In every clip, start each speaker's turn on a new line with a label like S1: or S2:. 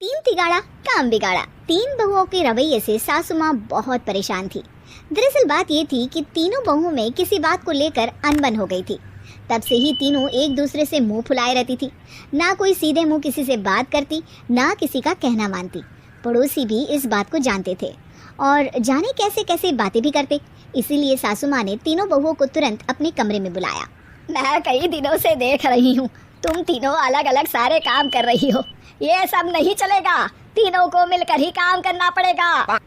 S1: तीन तिगाड़ा काम बिगाड़ा। तीन बहुओं के रवैये से सासू माँ बहुत परेशान थी। दरअसल बात ये थी कि तीनों बहुओं में किसी बात को लेकर अनबन हो गई थी। तब से ही तीनों एक दूसरे से मुंह फुलाए रहती थी। ना कोई सीधे मुंह किसी से बात करती, ना किसी का कहना मानती। पड़ोसी भी इस बात को जानते थे और जाने कैसे कैसे बातें भी करते। इसीलिए सासू माँ ने तीनों बहुओं को तुरंत अपने कमरे में बुलाया।
S2: मैं कई दिनों से देख रही हूँ, तुम तीनों अलग अलग सारे काम कर रही हो। ये सब नहीं चलेगा, तीनों को मिलकर ही काम करना पड़ेगा।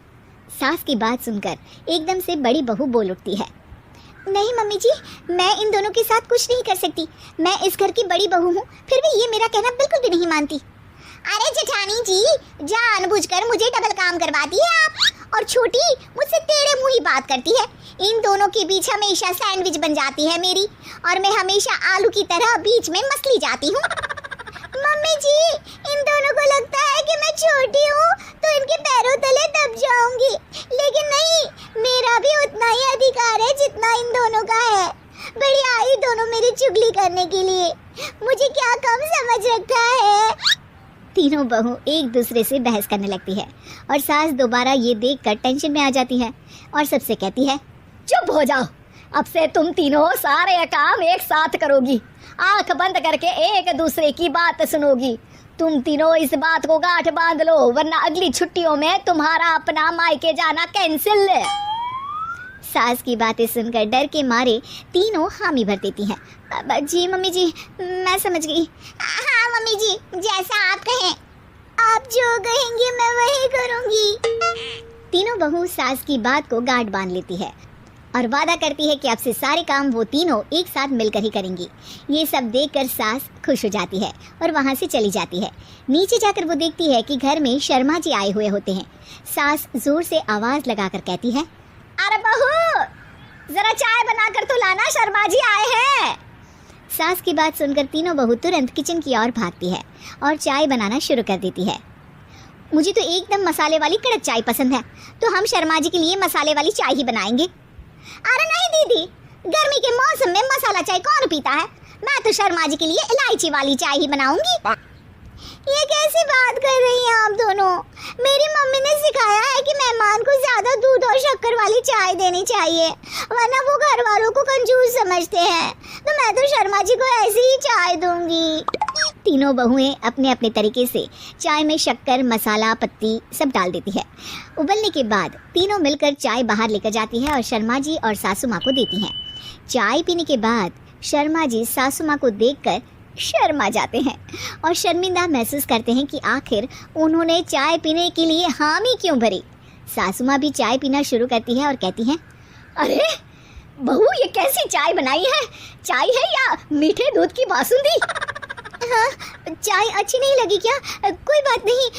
S1: सास की बात सुनकर एकदम से बड़ी बहू बोल उठती है। नहीं मम्मी जी, मैं इन दोनों के साथ कुछ नहीं कर सकती। मैं इस घर की बड़ी बहू हूँ, फिर भी ये मेरा कहना बिल्कुल भी नहीं मानती। अरे जेठानी जी, जानबूझकर मुझे डबल काम करवाती है आप। और छोटी मुझसे टेढ़े मुंह ही बात करती है। इन दोनों के बीच हमेशा सैंडविच बन जाती है मेरी, और मैं हमेशा आलू की तरह बीच में मसली जाती हूँ। मम्मी जी, इन दोनों को लगता है कि मैं छोटी हूँ तो इनके पैरों तले दब जाऊंगी, लेकिन नहीं, मेरा भी उतना ही अधिकार है जितना इन दोनों का है। बड़ी आई दोनों मेरी चुगली करने के लिए, मुझे क्या कम समझ रखा है। तीनों बहू एक दूसरे से बहस करने लगती है और सास दोबारा ये देखकर टेंशन में आ जाती है और सबसे कहती है,
S2: चुप हो जाओ, अब से तुम तीनों सारे काम एक साथ करोगी। आंख बंद करके एक दूसरे की बात सुनोगी। तुम तीनों इस बात को गांठ बांध लो, वरना अगली छुट्टियों में तुम्हारा अपना मायके जाना कैंसिल।
S1: सास की बातें सुनकर डर के मारे तीनों हामी भर देती हैं। जी मम्मी जी, मैं समझ गई। हाँ मम्मी जी, जैसा आप कहें, आप जो कहेंगी मैं वही करूंगी। तीनों बहू सास की बात को गांठ बांध लेती है और वादा करती है कि अब से सारे काम वो तीनों एक साथ मिलकर ही करेंगी। ये सब देखकर सास खुश हो जाती है और वहाँ से चली जाती है। नीचे जाकर वो देखती है कि घर में शर्मा जी आए हुए होते हैं। सास जोर से आवाज लगाकर कहती है,
S2: अरे बहू, जरा चाय बनाकर तो लाना, शर्मा जी आए हैं।
S1: सास की बात सुनकर तीनों बहू तुरंत किचन की ओर भागती है और चाय बनाना शुरू कर देती है। मुझे तो एकदम मसाले वाली कड़क चाय पसंद है, तो हम शर्मा जी के लिए मसाले वाली चाय ही बनाएंगे। अरे नहीं दीदी, गर्मी के मौसम में मसाला चाय कौन पीता है? मैं तो शर्मा जी के लिए इलायची वाली चाय ही बनाऊंगी। ये कैसी बात कर रही हैं आप दोनों? मेरी मम्मी ने सिखाया है कि मेहमान को ज्यादा दूध और शक्कर वाली चाय देनी चाहिए, वरना वो घर वालों को कंजूस समझते हैं। तो मैं तो शर्मा जी को ऐसी ही चाय दूंगी। तीनों बहुएं अपने अपने तरीके से चाय में शक्कर, मसाला, पत्ती सब डाल देती है। उबलने के बाद तीनों मिलकर चाय बाहर लेकर जाती है और शर्मा जी और सासू माँ को देती हैं। चाय पीने के बाद शर्मा जी सासू माँ को देखकर शर्मा जाते हैं और शर्मिंदा महसूस करते हैं कि आखिर उन्होंने चाय पीने के लिए हामी क्यों भरी। सासू माँ भी चाय पीना शुरू करती है और कहती हैं,
S2: अरे बहू, ये कैसी चाय बनाई है? चाय है या मीठे दूध की बासुंदी?
S1: हाँ, चाय अच्छी नहीं लगी क्या? कोई बात नहीं,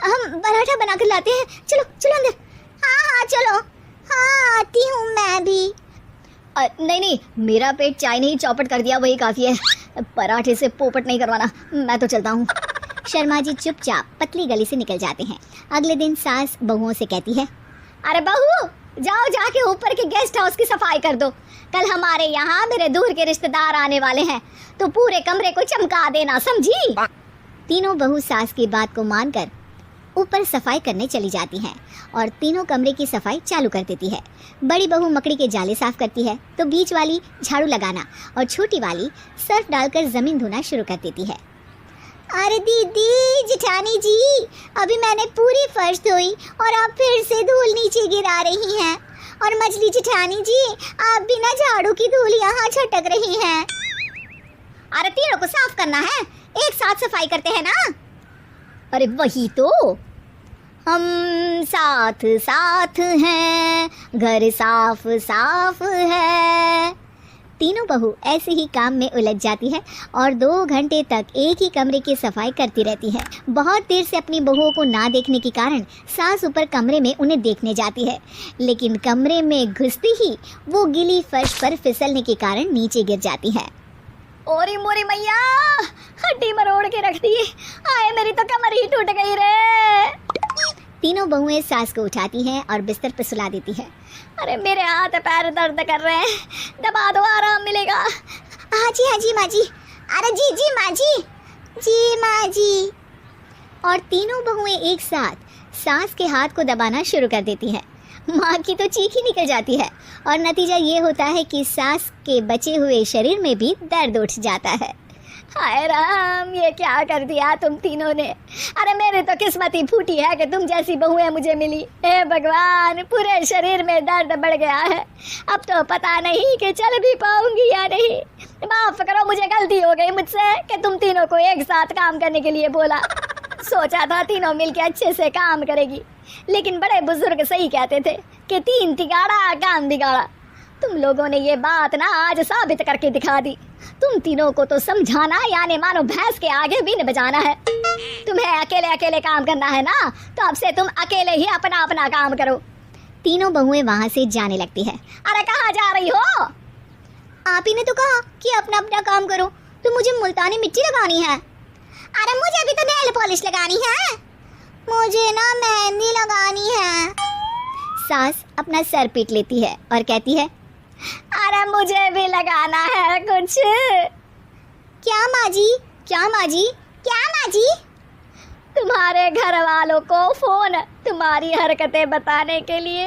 S1: हम पराठा बना कर लाते हैं। चलो चलो अंदर। हाँ हाँ चलो। हाँ आती हूँ मैं भी।
S2: नहीं, मेरा पेट चाय ने ही चौपट कर दिया, वही काफ़ी है। पराठे से पोपट नहीं करवाना, मैं तो चलता हूँ।
S1: शर्मा जी चुपचाप पतली गली से निकल जाते हैं। अगले दिन सास बहुओं से कहती है,
S2: अरे बहू, जाओ जाके ऊपर के गेस्ट हाउस की सफाई कर दो। कल हमारे यहाँ मेरे दूर के रिश्तेदार आने वाले हैं, तो पूरे कमरे को चमका देना, समझी?
S1: तीनों बहू सास की बात को मानकर ऊपर सफाई करने चली जाती हैं और तीनों कमरे की सफाई चालू कर देती है। बड़ी बहू मकड़ी के जाले साफ करती है तो बीच वाली झाड़ू लगाना और छोटी वाली सर्फ डालकर जमीन धोना शुरू कर देती है। अरे दीदी, जेठानी जी, अभी मैंने पूरी फर्श धोई और आप फिर से धूल नीचे गिरा रही हैं। और मछली जेठानी जी, आप बिना झाड़ू की धूल यहाँ छटक रही हैं।
S2: अरे तीनों को साफ करना है, एक साथ सफाई करते हैं ना। अरे वही तो, हम साथ साथ हैं, घर साफ साफ है।
S1: तीनों बहू ऐसे ही काम में उलझ जाती है और 2 घंटे तक एक ही कमरे की सफाई करती रहती है। बहुत देर से अपनी बहुओं को ना देखने के कारण सास ऊपर कमरे में उन्हें देखने जाती है, लेकिन कमरे में घुसती ही वो गीली फर्श पर फिसलने के कारण नीचे गिर जाती है।
S2: ओरी मोरी मैया, हड्डी मरोड़ के रख दी। आए, मेरी तो कमर ही टूट गई रे।
S1: तीनों बहुएं सास को उठाती हैं और बिस्तर पर सुला देती है।
S2: अरे मेरे हाथ पैर दर्द कर रहे हैं, दबा दो, आराम मिलेगा।
S1: हाँ जी माँ जी। अरे जी माँ जी, जी माँ जी। और तीनों बहुएं एक साथ सास के हाथ को दबाना शुरू कर देती हैं। माँ की तो चीख ही निकल जाती है और नतीजा ये होता है कि सास के बचे हुए शरीर में भी दर्द उठ जाता है।
S2: हाय राम, ये क्या कर दिया तुम तीनों ने। अरे मेरी तो किस्मत ही फूटी है कि तुम जैसी बहुएं मुझे मिली। हे भगवान, पूरे शरीर में दर्द बढ़ गया है। अब तो पता नहीं कि चल भी पाऊंगी या नहीं। माफ करो, मुझे गलती हो गई मुझसे कि तुम तीनों को एक साथ काम करने के लिए बोला। सोचा था तीनों मिलके अच्छे से काम करेगी, लेकिन बड़े बुजुर्ग सही कहते थे कि 3 तिगाड़ा काम बिगाड़ा। तुम लोगों ने ये बात ना आज साबित करके दिखा दी। तुम तीनों को तो समझाना यानी मानो भैंस के आगे भी न बजाना है। तुम्हें अकेले अकेले काम करना है ना, तो अब से तुम अकेले ही अपना अपना काम करो।
S1: तीनों बहुएं वहां से जाने लगती है।
S2: अरे कहाँ जा रही हो?
S1: आप ही ने तो कहा कि अपना अपना काम करो, तो मुझे मुल्तानी मिट्टी लगानी है। अरे मुझे भी तो नेल पॉलिश लगानी है। मुझे ना मेहंदी लगानी है। सास अपना सर पीट लेती है और कहती है,
S2: अरे मुझे भी लगाना है कुछ।
S1: क्या माँ जी? क्या माँ जी? क्या माँ जी?
S2: तुम्हारे घर वालों को फोन तुम्हारी हरकतें बताने के लिए।